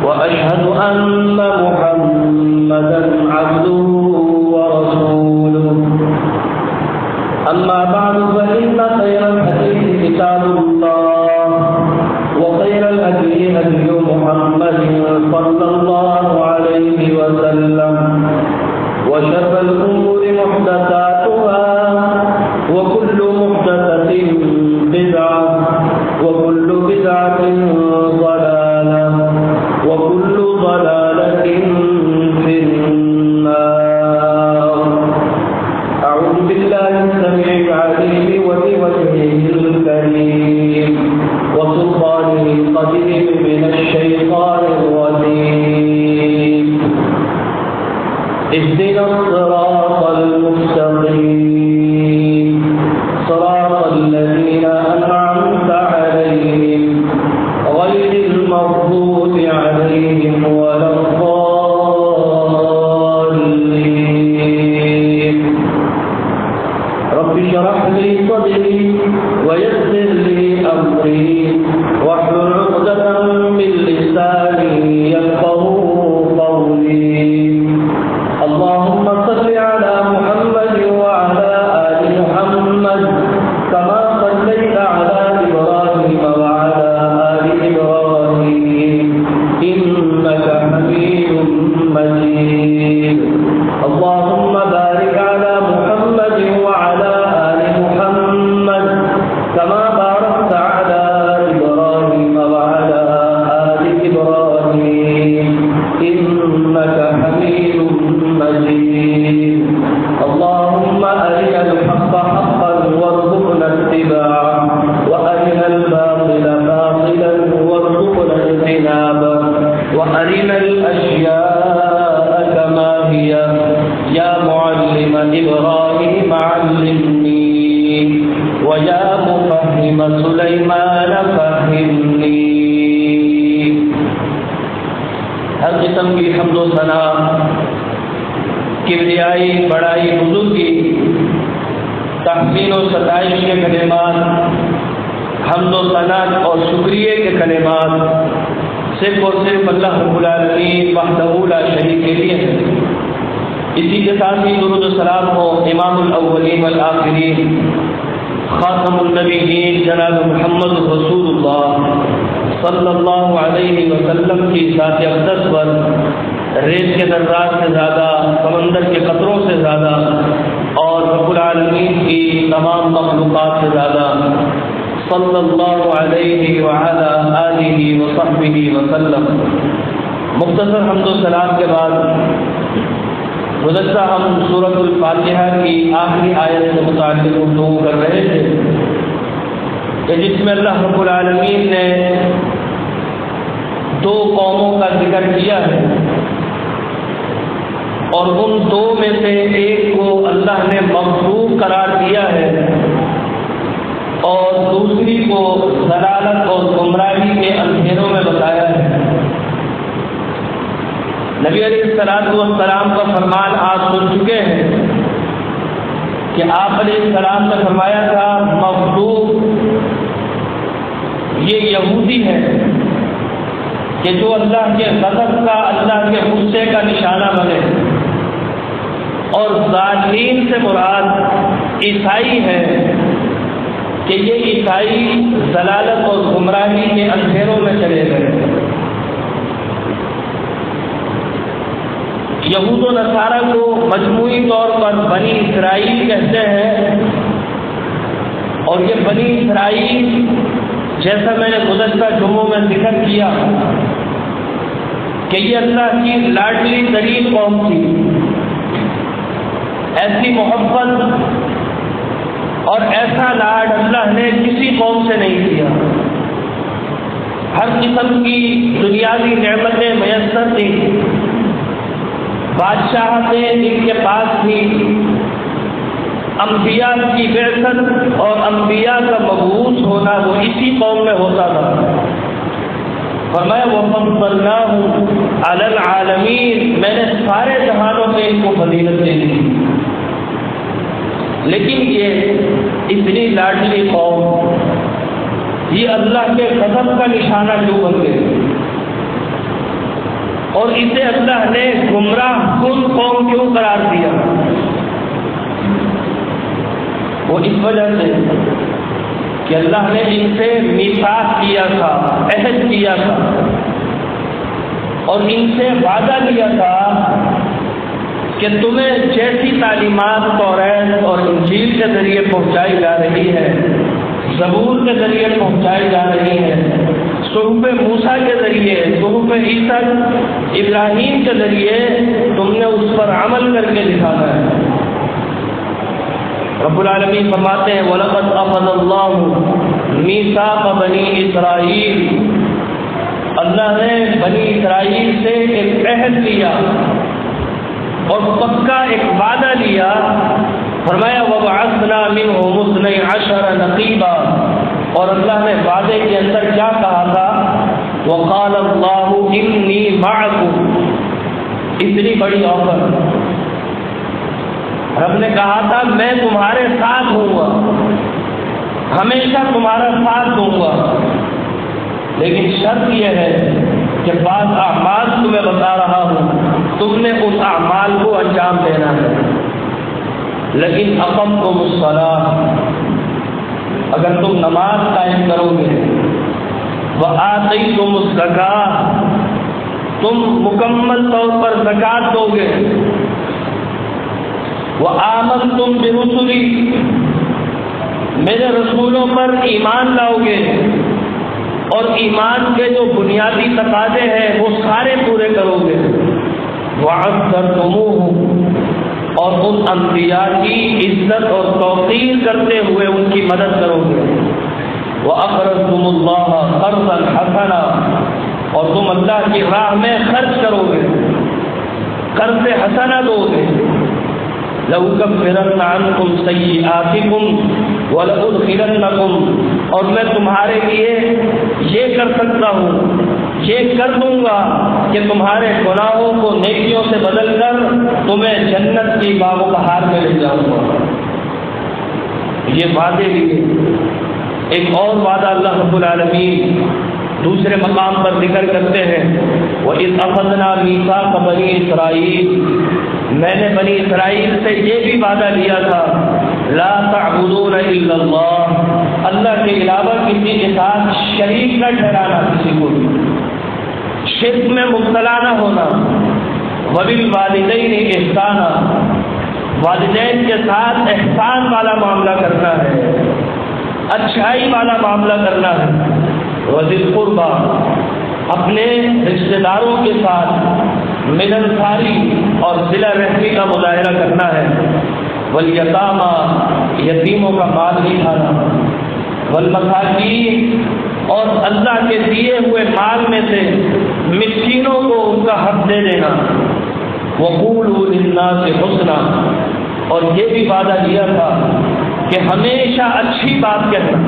وأشهد أن محمدا عبده ورسوله أما بعد فإن خير الحديث كتاب الله وخير الهدي هدي محمد صلى الله عليه وسلم وشر الأمور محدثاتها وكل محدثة بدعة وكل بدعة ضلالة وكل ضلالة في النار. أعوذ بالله السميع العليم وبوجهه الكريم وسلطانه القديم من الشيطان الرجيم. اهدنا الصراط المستقيم صراط الذين أنعمت عليهم غير المغضوب عليهم ولا الضالين. رب اشرح لي صدري ويسر لي أمري واحلل عقدة من لساني يفقهوا قولي. اللهم صل على محمد وعلى آل محمد كما صليت على إبراهيم وعلى آل إبراهيم إنك حميد مجيد. اللهم بارك على محمد وعلى آل محمد كما باركت على إبراهيم وعلى آل إبراهيم إنك حميد مجيد. اللهم أرنا الحق حقا وارزقنا اتباعه وأرنا الباطل باطلا وارزقنا اجتنابه وأرنا الأشياء كما هي يا معلم إبراهيم علمني ويا مفهم سليمان فهمني. ہر قسم کی حمد و ثنا، کبریائی، بڑائی، بزرگی، تحسین و ستائش کے کلمات، حمد و ثنا اور شکریہ کے کلمات صرف اور صرف اللہ رب العالمین وحدہ لا شریک کے لیے ہیں. اسی کے ساتھ ہی درود و سلام ہو امام الاولین والآخرین خاتم النبیین جناب محمد رسول اللہ صلی اللہ علیہ وسلم کی ذات اقدس پر ریت کے ذرات سے زیادہ، سمندر کے قطروں سے زیادہ اور رب العالمین کی تمام مخلوقات سے زیادہ صلی اللہ علیہ وعلی آلہ وصحبہ وسلم. مختصر حمد و سلام کے بعد گزشتہ ہم سورۃ الفاتحہ کی آخری آیت سے متعلق گفتگو کر رہے تھے کہ جس میں اللہ رب العالمین نے دو قوموں کا ذکر کیا ہے اور ان دو میں سے ایک کو اللہ نے مغضوب قرار دیا ہے اور دوسری کو ضلالت اور گمراہی کے اندھیروں میں بتایا ہے. نبی علیہ السلام کا فرمان آپ سن چکے ہیں کہ آپ علیہ السلام نے فرمایا تھا مغضوب یہ یہودی ہے کہ جو اللہ کے غضب کا، اللہ کے غصے کا نشانہ بنے، اور ظالمین سے مراد عیسائی ہے کہ یہ عیسائی ضلالت اور گمراہی کے اندھیروں میں چلے گئے. یہود و نصارہ کو مجموعی طور پر بنی اسرائیل کہتے ہیں اور یہ بنی اسرائیل جیسا میں نے گزشتہ جمعوں میں ذکر کیا کہ یہ اللہ کی لاڈلی ترین قوم تھی. ایسی محبت اور ایسا لاڈ اللہ نے کسی قوم سے نہیں کیا. ہر قسم کی دنیاوی نعمتیں میسر تھیں، بادشاہتیں ان کے پاس تھی، انبیاء کی بعثت اور انبیاء کا مبعوث ہونا وہ اسی قوم میں ہوتا تھا. فرمایا وَفَضَّلْنَاهُ عَلَى الْعَالَمِينَ، میں نے سارے جہانوں پہ ان کو فضیلت دے دی. لیکن یہ اتنی لاڈلی قوم یہ اللہ کے غضب کا نشانہ کیوں بن گئے؟ اور اسے اللہ نے گمراہ کن قوم کیوں قرار دیا؟ وہ اس وجہ سے کہ اللہ نے ان سے میثاق کیا تھا، عہد کیا تھا، اور ان سے وعدہ لیا تھا کہ تمہیں جیسی تعلیمات توریت اور انجیل کے ذریعے پہنچائی جا رہی ہے، زبور کے ذریعے پہنچائی جا رہی ہے، صحف موسیٰ کے ذریعے، صحف عیسیٰ ابراہیم کے ذریعے تم نے اس پر عمل کر کے دکھانا ہے۔ رب العالمین فرماتے ہیں وَلَقَدْ أَخَذَ اللَّهُ مِيثَاقَ بَنِي إِسْرَائِيلَ، اللہ نے بنی اسرائیل سے ایک عہد لیا اور پکا ایک وعدہ لیا۔ فرمایا وَبَعَثْنَا مِنْهُمُ اثْنَيْ عَشَرَ نَقِيبًا، اور اللہ نے وعدے کے اندر کیا کہا تھا؟ وَقَالَ اللَّهُ إِنِّي مَعَكُمْ، اتنی بڑی آفر، رب نے کہا تھا میں تمہارے ساتھ ہوں گا، ہمیشہ تمہارا ساتھ دوں گا، لیکن شرط یہ ہے کہ بعض اعمال تمہیں بتا رہا ہوں، تم نے ان اعمال کو انجام دینا ہے۔ لیکن اقمتم الصلاۃ، اگر تم نماز قائم کرو گے، وآتیتم الزکاۃ، تم مکمل طور پر زکوٰۃ دو گے، وآمنتم برسلی، میرے رسولوں پر ایمان لاؤ گے، اور ایمان کے جو بنیادی تقاضے ہیں وہ سارے پورے کرو گے، وعزرتموہ، اور ان انبیاء کی عزت اور توقیر کرتے ہوئے ان کی مدد کرو گے، وَأَقْرَضْتُمُ اللَّهَ قَرْضًا حَسَنًا، اور تم اللہ کی راہ میں خرچ کرو گے، قرض حسنہ دو گے، لَأُكَفِّرَنَّ عَنْكُمْ سَيِّئَاتِكُمْ وَلَأُدْخِلَنَّكُمْ، اور میں تمہارے لیے یہ کر سکتا ہوں، یہ کر دوں گا کہ تمہارے گناہوں کو نیکیوں سے بدل کر تمہیں جنت کی باغ و بہار میں لے جاؤں گا۔ یہ وعدے لیے ایک اور وعدہ اللہ رب العالمین دوسرے مقام پر ذکر کرتے ہیں، وَإِذْ أَخَذْنَا مِيثَاقَ بَنِي إِسْرَائِيلَ، میں نے بنی اسرائیل سے یہ بھی وعدہ لیا تھا، لا تعبدون الا اللہ، اللہ کے علاوہ کسی کے ساتھ شریک نہ ٹھہرانا، کسی کو بھی شرک میں مبتلا نہ ہونا، وبالوالدین احسانا، والدین کے ساتھ احسان والا معاملہ کرنا ہے، اچھائی والا معاملہ کرنا ہے، وذی القربى، اپنے رشتہ داروں کے ساتھ ملنساری اور صلہ رحمی کا مظاہرہ کرنا ہے، والیتامی، یتیموں کا مال نہیں کھانا، والمساکین، اور اللہ کے دیے ہوئے مال میں سے مسکینوں کو ان کا حق دے دینا، وقولوا للناس حسنا، اور یہ بھی وعدہ دیا تھا کہ ہمیشہ اچھی بات کہنا،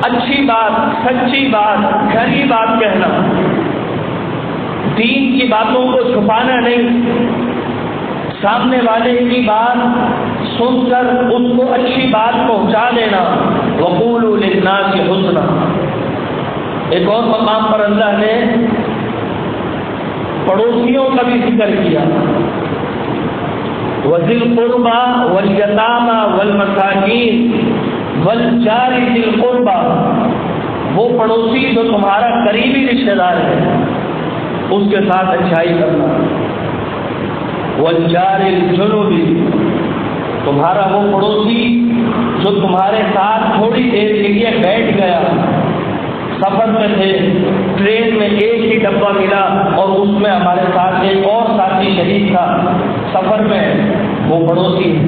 اچھی بات، سچی بات، کھری بات کہنا، دین کی باتوں کو چھپانا نہیں، سامنے والے کی بات سن کر اس کو اچھی بات پہنچا دینا، وقولوا للناس حسنا۔ ایک اور مقام پر اللہ نے پڑوسیوں کا بھی ذکر کیا، وذی القربى والیتامی والمساکین والجار ذی القربى، وہ پڑوسی جو تمہارا قریبی رشتہ دار ہے اس کے ساتھ اچھائی کرنا، والجار الجنبی، تمہارا وہ پڑوسی جو تمہارے ساتھ تھوڑی دیر کے لیے بیٹھ گیا، سفر میں تھے، ٹرین میں ایک ہی ڈبہ ملا اور اس میں ہمارے ساتھ ایک اور ساتھی شریک تھا سفر میں، وہ پڑوسی ہے،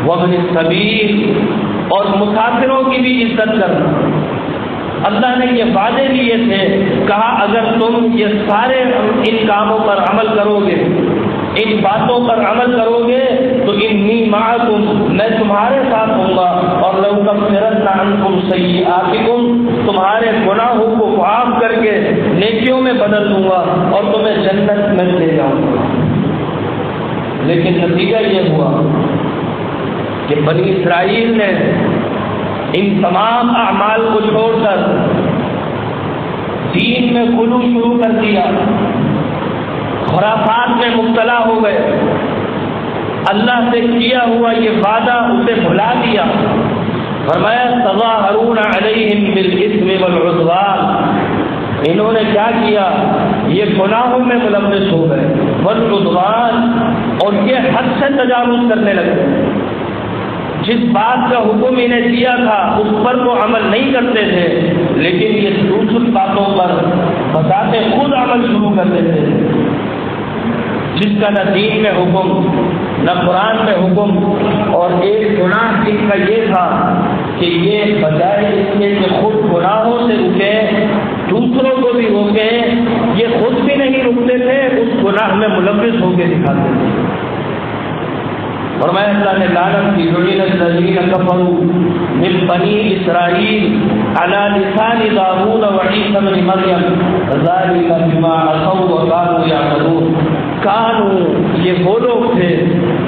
وابن السبیل، اور مسافروں کی بھی عزت کرنا۔ اللہ نے یہ وعدے لیے تھے، کہا اگر تم یہ سارے ان کاموں پر عمل کرو گے، ان باتوں پر عمل کرو گے تو انی معکم، میں تمہارے ساتھ ہوں گا، اور لأکفرن عنکم سیئاتکم، تمہارے گناہوں کو معاف کر کے نیکیوں میں بدل دوں گا اور تمہیں جنت میں لے جاؤں گا۔ لیکن نتیجہ یہ ہوا کہ بنی اسرائیل نے ان تمام اعمال کو چھوڑ کر دین میں غلو شروع کر دیا، خرافات میں مبتلا ہو گئے، اللہ سے کیا ہوا یہ وعدہ اسے بھلا دیا۔ فرمایا تظاہرون علیہم بالاثم والعدوان، انہوں نے کیا کیا؟ یہ گناہوں میں ملوث ہو گئے، والعدوان، اور یہ حد سے تجاوز کرنے لگے۔ جس بات کا حکم انہیں دیا تھا اس پر وہ عمل نہیں کرتے تھے، لیکن یہ دوسری باتوں پر بتاتے خود عمل شروع کر دیتے تھے، جس کا نہ دین میں حکم نہ قرآن میں حکم۔ اور ایک گناہ ان کا یہ تھا کہ یہ بجائے اس کے کہ خود گناہوں سے رکے، دوسروں کو بھی روکے، یہ خود بھی نہیں رکتے تھے، اس گناہ میں ملوث ہو کے دکھاتے تھے۔ فرمایا اللہ نے لعنت کی، لعن الذین کفروا من بنی اسرائیل علی لسان داؤد وعیسی ابن مریم ذلک بما عصوا وکانوا یعتدون۔ کانوا، یہ وہ لوگ تھے،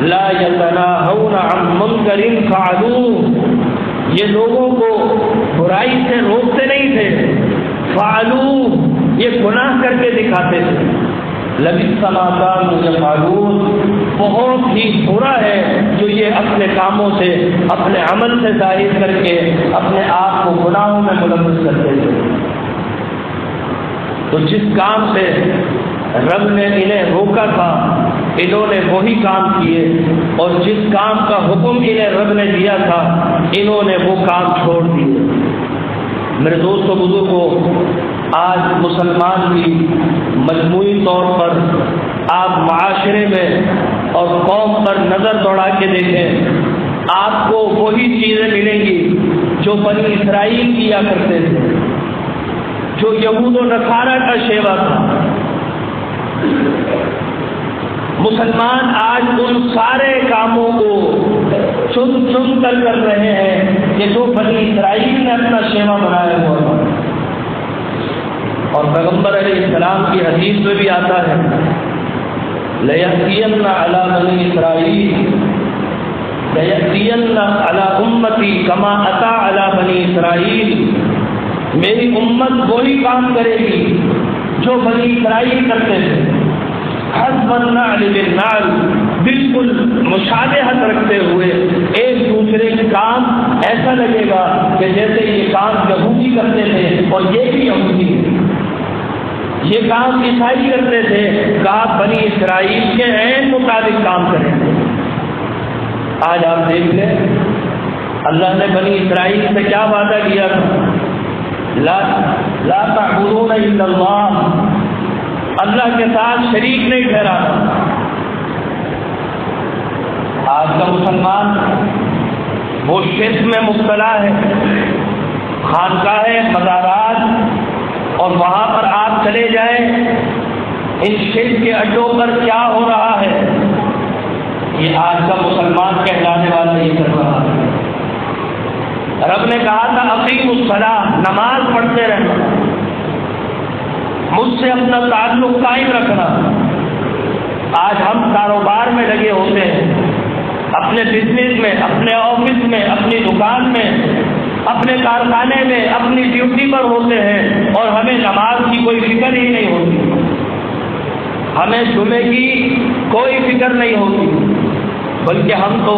لا یتناہون عن منکر فعلوہ، یہ لوگوں کو برائی سے روکتے نہیں تھے، فعلوہ، یہ گناہ کر کے دکھاتے تھے۔ لبئس ما كانوا يفعلون، بہت ہی برا ہے جو یہ اپنے کاموں سے، اپنے عمل سے ظاہر کر کے اپنے آپ کو گناہوں میں ملوث کرتے تھے۔ تو جس کام سے رب نے انہیں روکا تھا انہوں نے وہی کام کیے، اور جس کام کا حکم انہیں رب نے دیا تھا انہوں نے وہ کام چھوڑ دیے۔ میرے دوستوں بزرگوں، آج مسلمان بھی مجموعی طور پر آپ معاشرے میں اور قوم پر نظر دوڑا کے دیکھیں، آپ کو وہی چیزیں ملیں گی جو بنی اسرائیل کیا کرتے تھے، جو یہود و نصارہ کا شیوا تھا۔ مسلمان آج ان سارے کاموں کو چن کر رہے ہیں کہ جو بنی اسرائیل نے اپنا شیوا بنایا ہوا تھا۔ اور پیغمبر علیہ السلام کی حدیث میں بھی آتا ہے، لَيَأْتِيَنَّ عَلَى بَنِي إِسْرَائِيلَ لَيَأْتِيَنَّ عَلَى أُمَّتِي كَمَا أَتَى عَلَى بَنِي إِسْرَائِيلَ، میری امت وہی کام کرے گی جو بنی اسرائیل کرتے تھے، حسب النعل بالنعل، بالکل مشابہت رکھتے ہوئے ایک دوسرے کے کام ایسا لگے گا کہ جیسے یہ کام یہودی کرتے تھے اور یہ بھی یہودی ہے، یہ کام عیسائی کرتے تھے، کہا بنی اسرائیل کے عین مطابق کام کریں گے۔ آج آپ دیکھ لیں اللہ نے بنی اسرائیل سے کیا وعدہ کیا تھا، لا تعبدون الا اللہ، اللہ کے ساتھ شریک نہیں ٹھہرانا۔ آج کا مسلمان وہ شرک میں مبتلا ہے، خانقاہیں، مزارات، اور وہاں پر آپ چلے جائیں، ان شرک کے اڈوں پر کیا ہو رہا ہے یہ آج کا مسلمان کہلانے والا یہ کر رہا ہے۔ رب نے کہا تھا اقیموا الصلاۃ، نماز پڑھتے رہنا، مجھ سے اپنا تعلق قائم رکھنا۔ آج ہم کاروبار میں لگے ہوتے ہیں، اپنے بزنس میں، اپنے آفس میں، اپنی دکان میں، اپنے کارخانے میں، اپنی ڈیوٹی پر ہوتے ہیں، اور ہمیں نماز کی کوئی فکر ہی نہیں ہوتی، ہمیں جمعے کی کوئی فکر نہیں ہوتی، بلکہ ہم تو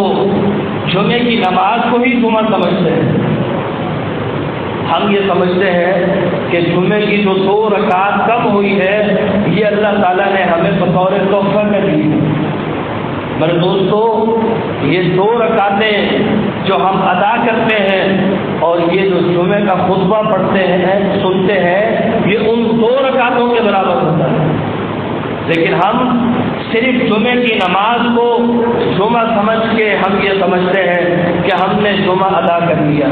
جمعے کی نماز کو ہی جمعہ سمجھتے ہیں۔ ہم یہ سمجھتے ہیں کہ جمعے کی جو 2 رکعت کم ہوئی ہے یہ اللہ تعالیٰ نے ہمیں بطور تحفہ کر دی۔ میرے دوستو، یہ 2 رکعتیں جو ہم ادا کرتے ہیں اور یہ جو جمعے کا خطبہ پڑھتے ہیں، سنتے ہیں، یہ ان 2 رکعتوں کے برابر ہوتا ہے، لیکن ہم صرف جمعے کی نماز کو جمعہ سمجھ کے ہم یہ سمجھتے ہیں کہ ہم نے جمعہ ادا کر لیا،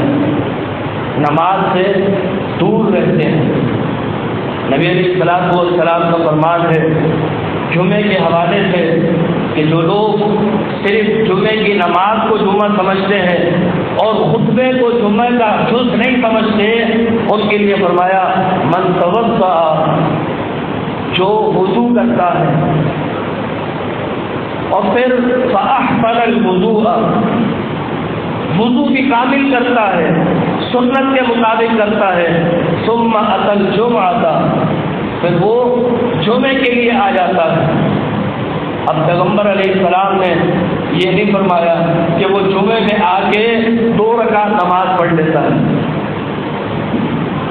نماز سے دور رہتے ہیں۔ نبی علیہ السلام کا فرمان ہے جمعے کے حوالے سے کہ جو لوگ صرف جمعے کی نماز کو جمعہ سمجھتے ہیں اور خطبے کو جمعے کا جز نہیں سمجھتے، ان کے لیے فرمایا من توضأ، جو وضو کرتا ہے اور پھر فأحسن الوضوء، وضو بھی کامل کرتا ہے، سنت کے مطابق کرتا ہے، ثم اتى الجمعہ، پھر وہ جمعے کے لیے آ جاتا ہے۔ اب پیغمبر علیہ السلام نے یہ نہیں فرمایا کہ وہ جمعے میں آ کے 2 رکعت نماز پڑھ لیتا ہے،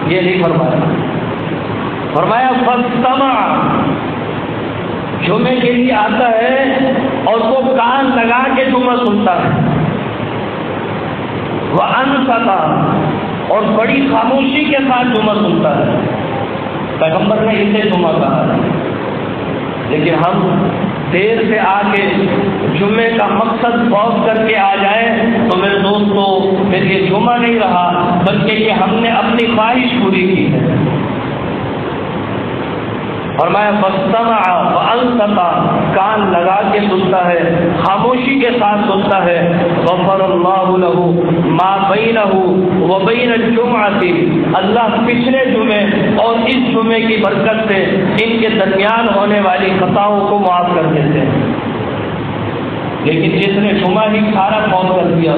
یہ نہیں فرمایا۔ فرمایا فاستمع، جمعے کے لیے آتا ہے اور وہ کان لگا کے جمعہ سنتا ہے، وَأَنصَتَ، اور بڑی خاموشی کے ساتھ جمعہ سنتا ہے۔ پیغمبر نے اسے جمعہ کہا ہے، لیکن ہم دیر سے آ کے جمعے کا مقصد فوت کر کے آ جائیں تو میرے دوستو پھر یہ جمعہ نہیں رہا، بلکہ یہ ہم نے اپنی خواہش پوری کی ہے۔ فرمایا فاستمع وانصت، کان لگا کے سنتا ہے، خاموشی کے ساتھ سنتا ہے۔ غفر اللہ له ما بینہ وبین الجمعۃ، اللہ پچھلے جمعے اور اس جمعے کی برکت سے ان کے درمیان ہونے والی خطاؤں کو معاف کر دیتے ہیں۔ لیکن جس نے جمعہ ہی سارا فوت کر دیا،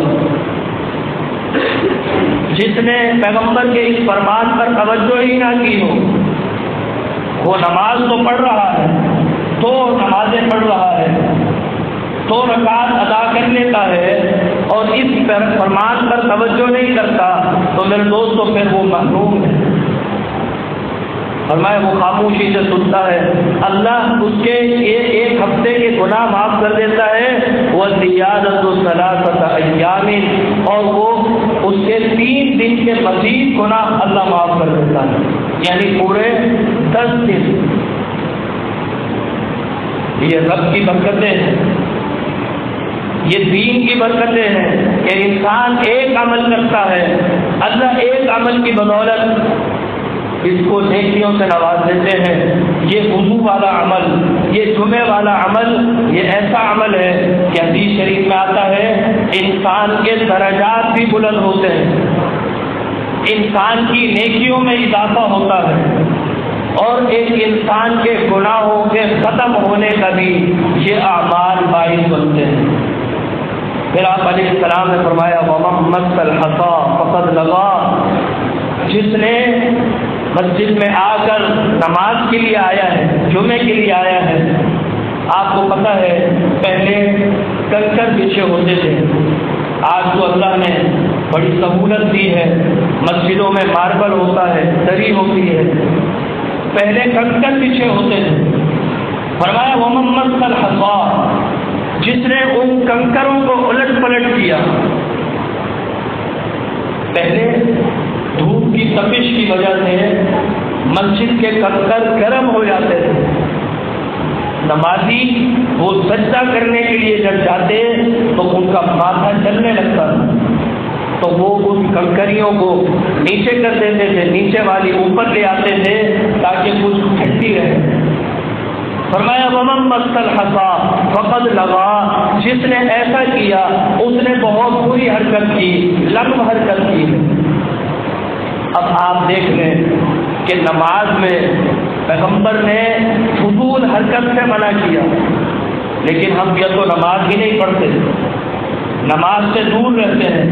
جس نے پیغمبر کے اس فرمان پر توجہ ہی نہ کی ہو، وہ نماز تو پڑھ رہا ہے، 2 نمازیں پڑھ رہا ہے، 2 رکعات ادا کر لیتا ہے اور اس فرمان پر توجہ نہیں کرتا، تو میرے دوستوں پھر وہ محروم ہے۔ فرمایا وہ خاموشی سے سنتا ہے، اللہ اس کے 1 ہفتے کے گناہ معاف کر دیتا ہے، وَزِيَادَةُ ثَلَاثَةَ أَيَّامٍ، اور وہ اس کے 3 دن کے مزید گناہ اللہ معاف کر دیتا ہے، یعنی پورے 10 دن۔ یہ رب کی برکتیں ہیں، یہ دین کی برکتیں ہیں کہ انسان ایک عمل کرتا ہے، اللہ ایک عمل کی بدولت اس کو نیکیوں سے نواز دیتے ہیں۔ یہ وضو والا عمل، یہ جمعے والا عمل، یہ ایسا عمل ہے کہ حدیث شریف میں آتا ہے انسان کے درجات بھی بلند ہوتے ہیں، انسان کی نیکیوں میں اضافہ ہوتا ہے، اور ایک انسان کے گناہوں کے ختم ہونے کا بھی یہ اعمال باعث بنتے ہیں۔ پھر آپ علیہ السلام نے فرمایا وَمَن مَسَّ الْحَصَىٰ فَقَدْ لَغَا، جس نے مسجد میں آ کر نماز کے لیے آیا ہے، جمعے کے لیے آیا ہے، آپ کو پتہ ہے پہلے کنکر بچھے ہوتے تھے، آج تو اللہ نے بڑی سہولت دی ہے، مسجدوں میں ماربل ہوتا ہے، دری ہوتی ہے، پہلے کنکر بچھے ہوتے تھے۔ فرمایا وَمَن مَسَّ الْحَصَىٰ، جس نے ان کنکروں کو الٹ پلٹ کیا، پہلے دھوپ کی تپش کی وجہ سے مسجد کے کنکر گرم ہو جاتے تھے، نمازی وہ سجدہ کرنے کے لیے جب جاتے تو ان کا ماتھا جلنے لگتا تھا، تو وہ ان کنکریوں کو نیچے کر دیتے تھے، نیچے والی اوپر لے آتے تھے تاکہ کچھ ٹھنڈی رہے۔ فرمایا وَمَن مَسَّ الْحَصَىٰ فَقَدْ لَغَا، جس نے ایسا کیا اس نے بہت بری حرکت کی، لغو حرکت کی۔ اب آپ دیکھ لیں کہ نماز میں پیغمبر نے فضول حرکت سے منع کیا، لیکن ہم یا تو نماز ہی نہیں پڑھتے، نماز سے دور رہتے ہیں،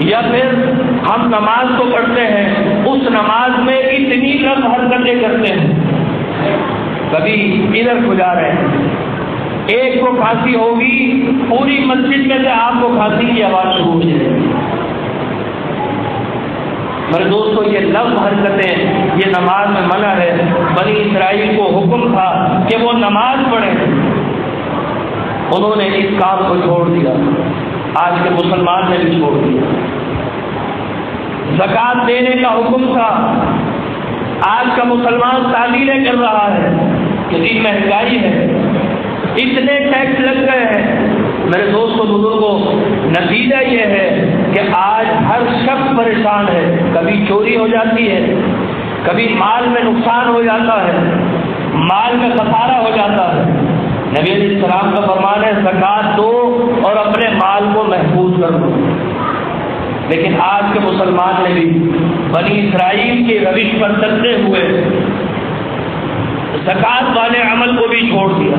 یا پھر ہم نماز کو پڑھتے ہیں، اس نماز میں اتنی لغو حرکتیں کرتے ہیں، کبھی ادھر کھجا رہے ہیں، ایک کو کھانسی ہوگی پوری مسجد میں سے آپ کو کھانسی کی آواز شروع ہو جائے گی۔ میرے دوستو یہ لفظ حرکتیں یہ نماز میں منع ہے۔ بنی اسرائیل کو حکم تھا کہ وہ نماز پڑھیں، انہوں نے اس کام کو چھوڑ دیا، آج کے مسلمان نے بھی چھوڑ دیا۔ زکوٰۃ دینے کا حکم تھا، آج کا مسلمان تعمیریں کر رہا ہے، اتنی مہنگائی ہے، اتنے ٹیکس لگ گئے ہیں۔ میرے دوستوں بزرگوں، نتیجہ یہ ہے کہ آج ہر شخص پریشان ہے، کبھی چوری ہو جاتی ہے، کبھی مال میں نقصان ہو جاتا ہے، مال میں خسارہ ہو جاتا ہے۔ نبی علیہ السلام کا فرمان ہے زکوٰۃ دو اور اپنے مال کو محفوظ کر دو، لیکن آج کے مسلمان نے بھی بنی اسرائیل کی روش پر چلتے ہوئے زکوٰۃ والے عمل کو بھی چھوڑ دیا۔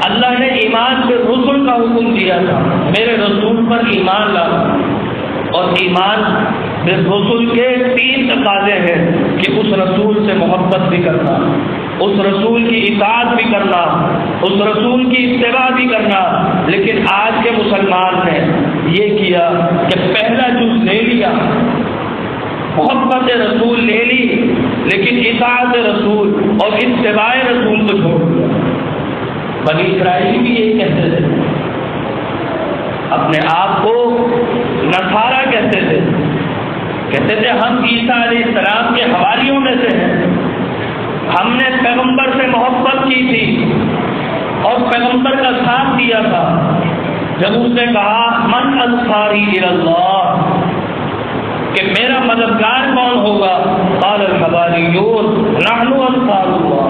اللہ نے ایمان بالرسل کا حکم دیا تھا، میرے رسول پر ایمان لانا، اور ایمان بالرسل کے 3 تقاضے ہیں کہ اس رسول سے محبت بھی کرنا، اس رسول کی اطاعت بھی کرنا، اس رسول کی اتباع بھی کرنا۔ لیکن آج کے مسلمان نے یہ کیا کہ پہلا جز لے لیا، محبت رسول لے لی، لیکن اطاعت رسول اور اتباع رسول کو چھوڑ دیا۔ بنی اسرائیل بھی یہی کہتے تھے، اپنے آپ کو نصارہ کہتے تھے، کہتے تھے ہم عیسیٰ علیہ السلام کے حواریوں میں سے ہیں، ہم نے پیغمبر سے محبت کی تھی اور پیغمبر کا ساتھ دیا تھا جب اس نے کہا من انصاری الی اللہ، کہ میرا مددگار کون ہوگا؟ قال الحواریون نحن انصار اللہ،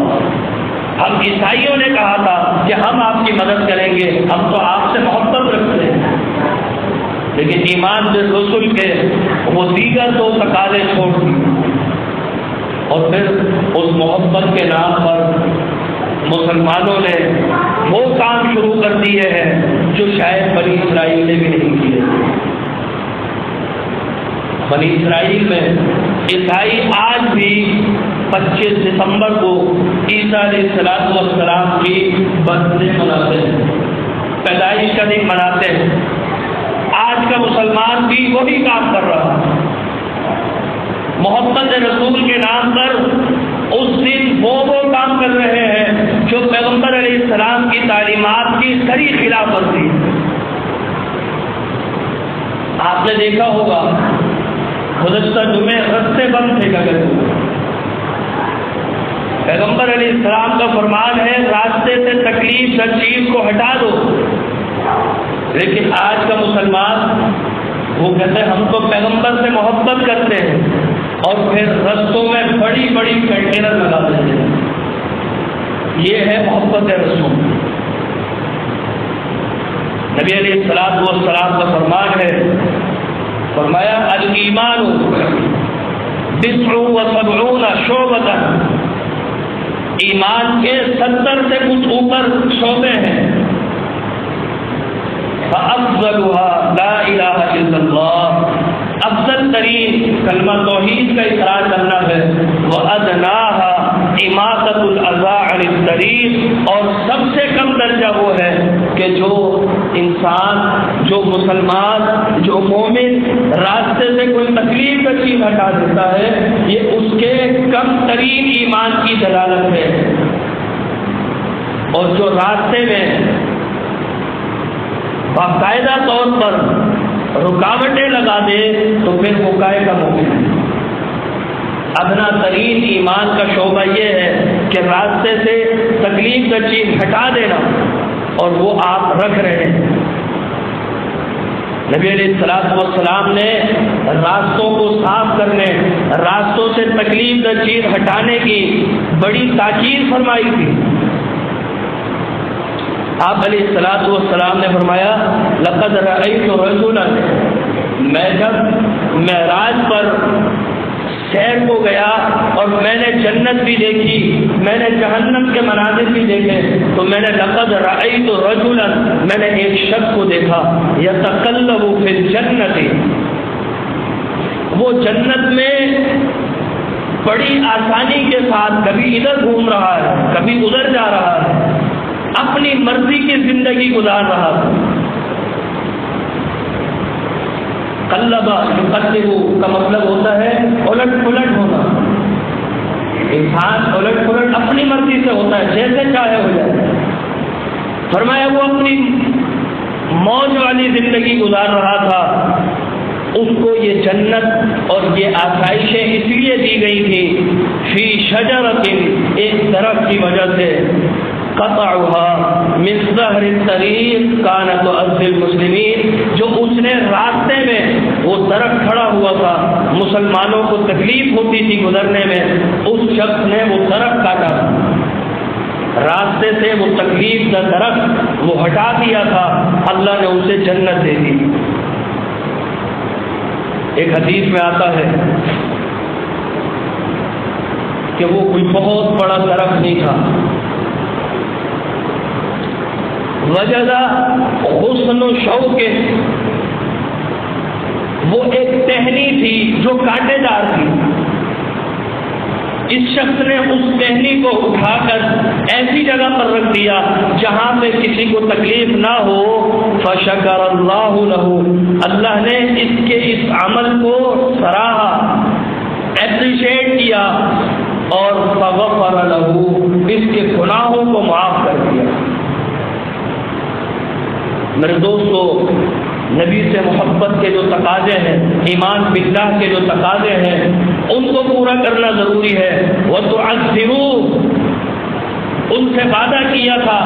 ہم عیسائیوں نے کہا تھا کہ ہم آپ کی مدد کریں گے، ہم تو آپ سے محبت رکھتے ہیں۔ لیکن ایمان بالرسل کے وہ دیگر 2 تقاضے چھوڑ دیے، اور پھر اس محبت کے نام پر مسلمانوں نے وہ کام شروع کر دیے ہیں جو شاید بنی اسرائیل نے بھی نہیں کیے۔ بنی اسرائیل میں عیسائی آج بھی 25 دسمبر کو عیسیٰ علیہ السلام کی برتھ ڈے مناتے ہیں، پیدائش کا دن مناتے ہیں۔ آج کا مسلمان بھی وہی کام کر رہا ہے، محبت رسول کے نام پر اس دن وہ کام کر رہے ہیں جو پیغمبر علیہ السلام کی تعلیمات کی صریح خلاف ورزی ہے۔ آپ نے دیکھا ہوگا گزشتہ جمعے رستے بند تھے گگن میں، پیغمبر علیہ السلام کا فرمان ہے راستے سے تکلیف ہر چیز کو ہٹا دو، لیکن آج کا مسلمان وہ کہتے ہیں ہم تو پیغمبر سے محبت کرتے ہیں اور پھر رستوں میں بڑی بڑی کنٹینر لگا دیتے ہیں۔ یہ ہے محبت رسول۔ نبی علیہ السلام کا فرمان ہے، فرمایا الایمان 79 شعبۃ، ایمان کے 70 سے کچھ اوپر شعبے ہیں، فافضلها لا الہ الا اللہ، افضل ترین کلمہ توحید کا اقرار کرنا ہے، وادناها اماطۃ الاذى عن الطریق، اور سب سے کم درجہ وہ ہے کہ جو انسان، جو مسلمان، جو مومن راستے سے کوئی تکلیف کا چیز ہٹا دیتا ہے، یہ اس کے کم ترین ایمان کی دلالت ہے۔ اور جو راستے میں باقاعدہ طور پر رکاوٹیں لگا دے تو پھر وہ کائے کا مومن ہے۔ ادنا ترین ایمان کا شعبہ یہ ہے کہ راستے سے تکلیف کا چیز ہٹا دینا، اور وہ آپ رکھ رہے ہیں۔ نبی علیہ السلام نے راستوں کو صاف کرنے، راستوں سے تکلیف کا چیز ہٹانے کی بڑی تاکید فرمائی تھی۔ آپ علیہ السلام نے فرمایا لقد رأیت رجلا، میں جب معراج پر سیر کو گیا اور میں نے جنت بھی دیکھی، میں نے جہنم کے مناظر بھی دیکھے، تو میں نے لقد رأیت رجلا، میں نے ایک شخص کو دیکھا یتقلب فی الجنت، وہ جنت میں بڑی آسانی کے ساتھ کبھی ادھر گھوم رہا ہے، کبھی ادھر جا رہا ہے، اپنی مرضی کی زندگی گزار رہا تھا۔ قلبا یقلب کا مطلب ہوتا ہے الٹ پلٹ ہونا، انسان الٹ پلٹ اپنی مرضی سے ہوتا ہے، جیسے چاہے ہو جائے۔ فرمایا وہ اپنی موج والی زندگی گزار رہا تھا، اس کو یہ جنت اور یہ آسائشیں اس لیے دی گئی تھی فی شجرۃ، ایک درخت کی وجہ سے، قطعها من ظہر الطریق کانت تؤذی المسلمین، جو اس نے راستے میں وہ درخت کھڑا ہوا تھا، مسلمانوں کو تکلیف ہوتی تھی گزرنے میں، اس شخص نے وہ درخت کاٹا، راستے سے وہ تکلیف کا درخت وہ ہٹا دیا تھا، اللہ نے اسے جنت دے دی۔ ایک حدیث میں آتا ہے کہ وہ کوئی بہت بڑا درخت نہیں تھا، وجدہ حسن و شوق، وہ ایک ٹہنی تھی جو کانٹے دار تھی، اس شخص نے اس ٹہنی کو اٹھا کر ایسی جگہ پر رکھ دیا جہاں پہ کسی کو تکلیف نہ ہو، فشکر اللہ لہ، اللہ نے اس کے اس عمل کو سراہا، اپریشیٹ کیا، اور فغفر لہ، اس کے گناہوں کو معاف کر دیا۔ میرے دوستو، نبی سے محبت کے جو تقاضے ہیں، ایمان باللہ کے جو تقاضے ہیں، ان کو پورا کرنا ضروری ہے۔ وَتُعَذِّرُوهُ، ان سے وعدہ کیا تھا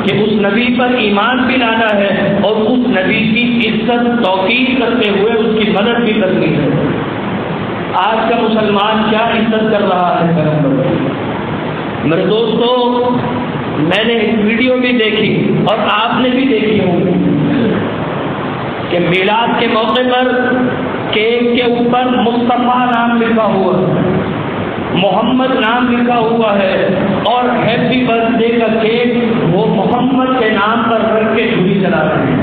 کہ اس نبی پر ایمان بھی لانا ہے اور اس نبی کی عزت توقیر کرتے ہوئے اس کی مدد بھی کرنی ہے۔ آج کا مسلمان کیا عزت کر رہا ہے؟ میرے دوستو، میں نے ایک ویڈیو بھی دیکھی اور آپ نے بھی دیکھی ہوگی کہ میلاد کے موقع پر کیک کے اوپر مصطفیٰ نام لکھا ہوا ہے، محمد نام لکھا ہوا ہے، اور ہیپی برتھ ڈے کا کیک وہ محمد کے نام پر رکھ کے چھری چلا رہے ہیں۔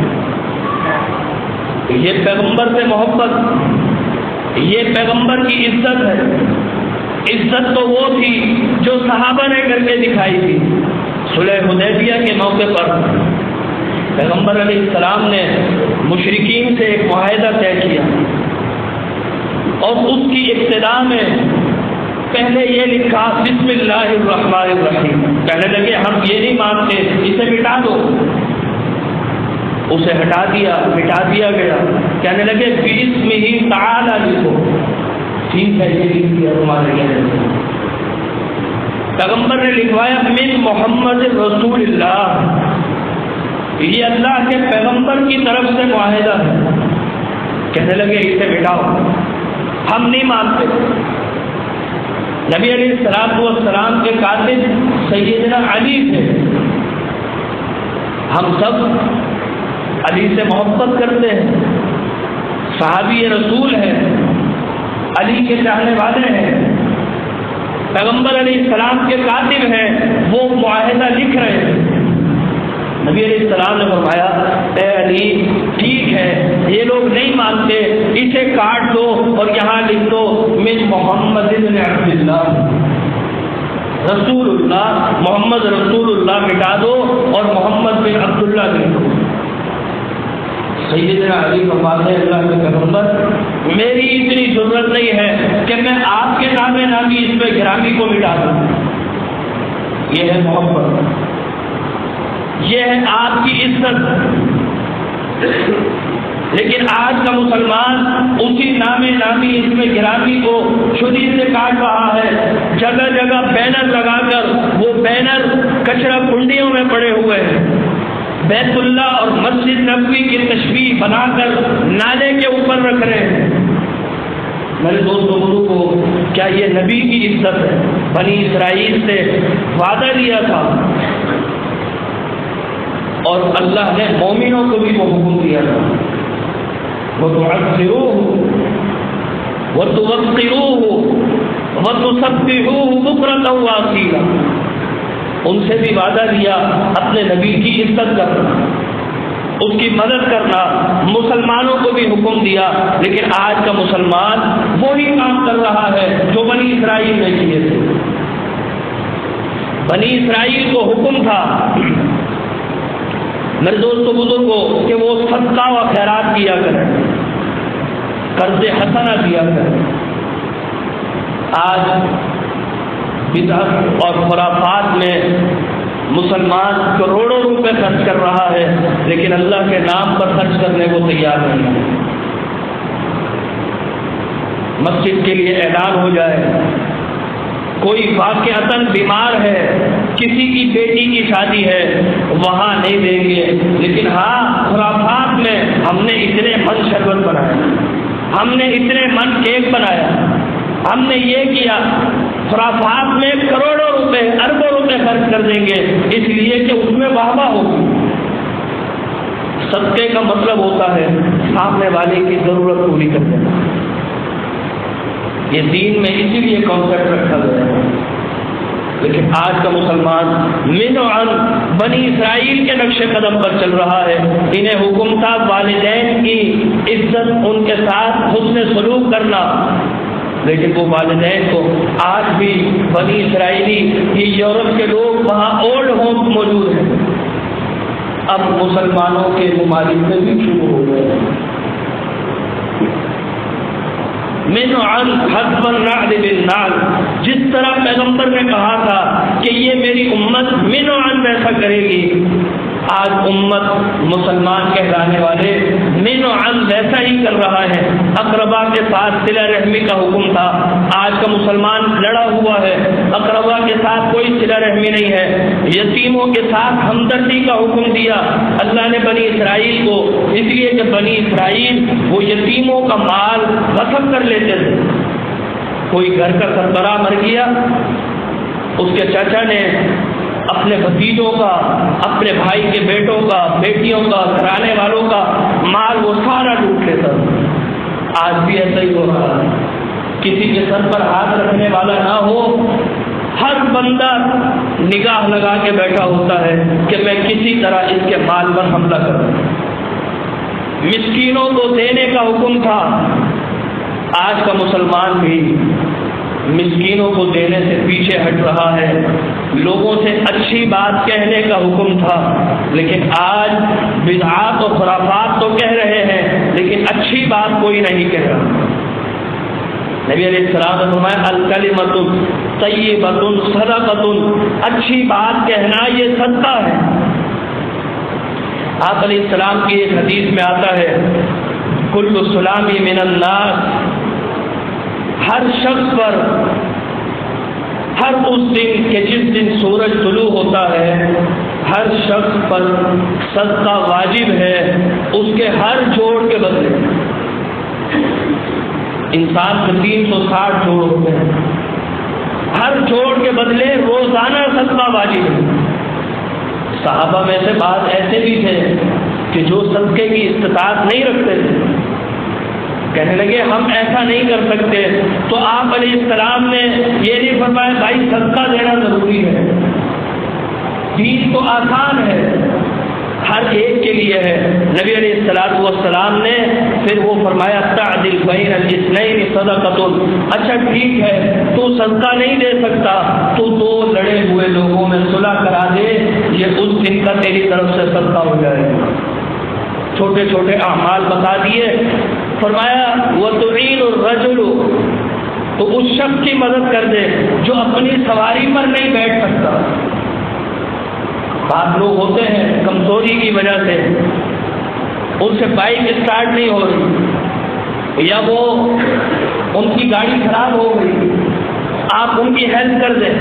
یہ پیغمبر سے محبت، یہ پیغمبر کی عزت ہے۔ عزت تو وہ تھی جو صحابہ نے کر کے دکھائی تھی۔ صلح حدیبیہ کے موقع پر پیغمبر علیہ السلام نے مشرکین سے ایک معاہدہ طے کیا، اور اس کی ابتدا میں پہلے یہ لکھا بسم اللہ الرحمن الرحیم۔ کہنے لگے ہم یہ نہیں مانتے، اسے مٹا دو۔ اسے ہٹا دیا، مٹا دیا گیا۔ کہنے لگے بسمہ تعالی لکھو۔ ٹھیک ہے، یہ لکھ دیا تمہارے کہنے سے۔ پیغمبر نے لکھوایا من محمد رسول اللہ، یہ اللہ کے پیغمبر کی طرف سے معاہدہ ہے۔ کہنے لگے اسے مٹاؤ، ہم نہیں مانتے۔ نبی علیہ السلام کے کاتب سیدنا علی تھے، ہم سب علی سے محبت کرتے ہیں، صحابی رسول ہیں، علی کے چاہنے والے ہیں، پیغمبر علیہ السلام کے کاتب ہیں، وہ معاہدہ لکھ رہے ہیں۔ نبی علیہ السلام نے فرمایا اے علی ٹھیک ہے، یہ لوگ نہیں مانتے، اسے کاٹ دو اور یہاں لکھ دو من محمد بن عبد اللہ، رسول اللہ، محمد رسول اللہ مٹا دو اور محمد بن عبداللہ لکھ دو۔ سیدنا علی فرماتے ہیں اللہ کے پیغمبر میری اتنی ضرورت نہیں ہے کہ میں آپ کے نام نامی اس میں گرامی کو مٹا دوں۔ یہ ہے محبت، یہ ہے آپ کی عزت۔ لیکن آج کا مسلمان اسی نام نامی اس میں گرامی کو چھری سے کاٹ رہا ہے، جگہ جگہ بینر لگا کر، وہ بینر کچرا کنڈیوں میں پڑے ہوئے ہیں، بیت اللہ اور مسجد نبوی کی تشبیہ بنا کر نالے کے اوپر رکھ رہے ہیں۔ میرے دوستوں کو کیا یہ نبی کی عزت ہے؟ بنی اسرائیل سے وعدہ لیا تھا اور اللہ نے مومنوں کو بھی وہ حکم دیا تھا وَتُعَذِّرُوهُ وَتُوَقِّرُوهُ وَتُسَبِّحُوهُ بُكْرَةً وَأَصِيلًا۔ ان سے بھی وعدہ لیا اپنے نبی کی عزت کرنا، اس کی مدد کرنا، مسلمانوں کو بھی حکم دیا۔ لیکن آج کا مسلمان وہی کام کر رہا ہے جو بنی اسرائیل نے کیے تھے۔ بنی اسرائیل کو حکم تھا میرے دوستوں بزرگوں کہ وہ صدقہ و خیرات کیا کریں، قرض حسنہ دیا کریں۔ آج بدعت اور خرافات میں مسلمان کروڑوں روپے خرچ کر رہا ہے، لیکن اللہ کے نام پر خرچ کرنے کو تیار نہیں ہے۔ مسجد کے لیے اعلان ہو جائے، کوئی واقعتاً بیمار ہے، کسی کی بیٹی کی شادی ہے، وہاں نہیں دیں گے، لیکن ہاں خرافات میں ہم نے اتنے من شربت بنایا، ہم نے اتنے من کیک بنایا، ہم نے یہ کیا، خرافات میں کروڑوں روپے اربوں روپے خرچ کر دیں گے اس لیے کہ اس میں واہ واہ ہوگی۔ صدقے کا مطلب ہوتا ہے سامنے والے کی ضرورت پوری کر دینا۔ یہ دین میں اسی لیے کانسیپٹ رکھا گیا ہے۔ لیکن آج کا مسلمان من و عن بنی اسرائیل کے نقش قدم پر چل رہا ہے. انہیں حکم تھا والدین کی عزت، ان کے ساتھ حسن سلوک کرنا، لیکن وہ والدین کو آج بھی بنی اسرائیلی یہ یورپ کے لوگ وہاں اولڈ ہوم موجود ہیں. اب مسلمانوں کے ممالک میں بھی شروع ہو گئے. من عن حسب النعل بالنعل، جس طرح پیغمبر نے کہا تھا کہ یہ میری امت من عن ویسا کرے گی، آج امت مسلمان کہلانے والے من عن ویسا ہی کر رہا ہے. اقربا کے ساتھ صلہ رحمی کا حکم تھا، آج کا مسلمان لڑا ہوا ہے، اقربا کے ساتھ کوئی صلہ رحمی نہیں ہے. یتیموں کے ساتھ ہمدردی کا حکم دیا اللہ نے بنی اسرائیل کو، اس لیے کہ بنی اسرائیل وہ یتیموں کا مال غصب کر لیتے تھے. کوئی گھر کا سربراہ مر گیا، اس کے چچا نے اپنے بھتیجوں کا، اپنے بھائی کے بیٹوں کا، بیٹیوں کا، گھرانے والوں کا مال وہ سارا لوٹ لیتا. آج بھی ایسا ہی ہو رہا ہے. کسی کے سر پر ہاتھ رکھنے والا نہ ہو، ہر بندہ نگاہ لگا کے بیٹھا ہوتا ہے کہ میں کسی طرح اس کے مال پر حملہ کروں. مسکینوں کو دینے کا حکم تھا، آج کا مسلمان بھی مسکینوں کو دینے سے پیچھے ہٹ رہا ہے. لوگوں سے اچھی بات کہنے کا حکم تھا، لیکن آج بدعات اور خرافات تو کہہ رہے ہیں لیکن اچھی بات کوئی نہیں کہہ رہا. نبی علیہ السلام نے فرمایا الکلمۃ طیبۃ صدقۃ، اچھی بات کہنا یہ صدقہ ہے. آپ علیہ السلام کی ایک حدیث میں آتا ہے کل السلام من الناس، ہر شخص پر ہر اس دن کہ جس دن سورج طلوع ہوتا ہے ہر شخص پر صدقہ واجب ہے، اس کے ہر جوڑ کے بدلے. انسان کے 360 جوڑ ہوتے ہیں، ہر جوڑ کے بدلے روزانہ صدقہ واجب ہے. صحابہ میں سے بعض ایسے بھی تھے کہ جو صدقے کی استطاعت نہیں رکھتے تھے، کہنے لگے ہم ایسا نہیں کر سکتے. تو آپ علیہ السلام نے یہ نہیں فرمایا بھائی صدقہ دینا ضروری ہے، دین تو آسان ہے، ہر ایک کے لیے ہے. نبی علیہ السلام نے پھر وہ فرمایا تعدل بین الاثنین صدقۃ، اچھا ٹھیک ہے تو صدقہ نہیں دے سکتا تو دو لڑے ہوئے لوگوں میں صلح کرا دے، یہ اس دن کا تیری طرف سے صدقہ ہو جائے گا. چھوٹے چھوٹے اعمال بتا دیے. فرمایا وَتُعِينُ الرَّجُلُ، تو اس شخص کی مدد کر دے جو اپنی سواری پر نہیں بیٹھ سکتا. بعض لوگ ہوتے ہیں کمزوری کی وجہ سے ان سے بائک اسٹارٹ نہیں ہو رہی، یا وہ ان کی گاڑی خراب ہو گئی، آپ ان کی ہیلپ کر دیں.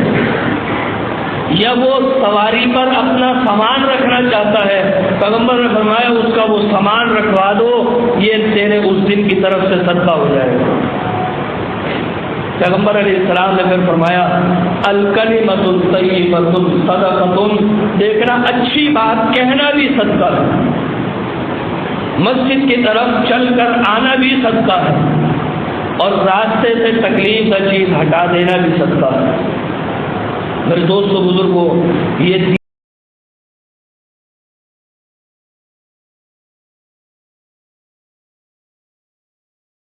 یا وہ سواری پر اپنا سامان رکھنا چاہتا ہے، پیغمبر نے فرمایا اس کا وہ سامان رکھوا دو، یہ تیرے اس دن کی طرف سے صدقہ ہو جائے گا. پیغمبر علیہ السلام نے پھر فرمایا الکلمۃ طیبۃ صدقۃ، دیکھنا اچھی بات کہنا بھی صدقہ ہے، مسجد کی طرف چل کر آنا بھی صدقہ ہے، اور راستے سے تکلیف کا چیز ہٹا دینا بھی صدقہ ہے. میرے دوستوں بزرگوں، یہ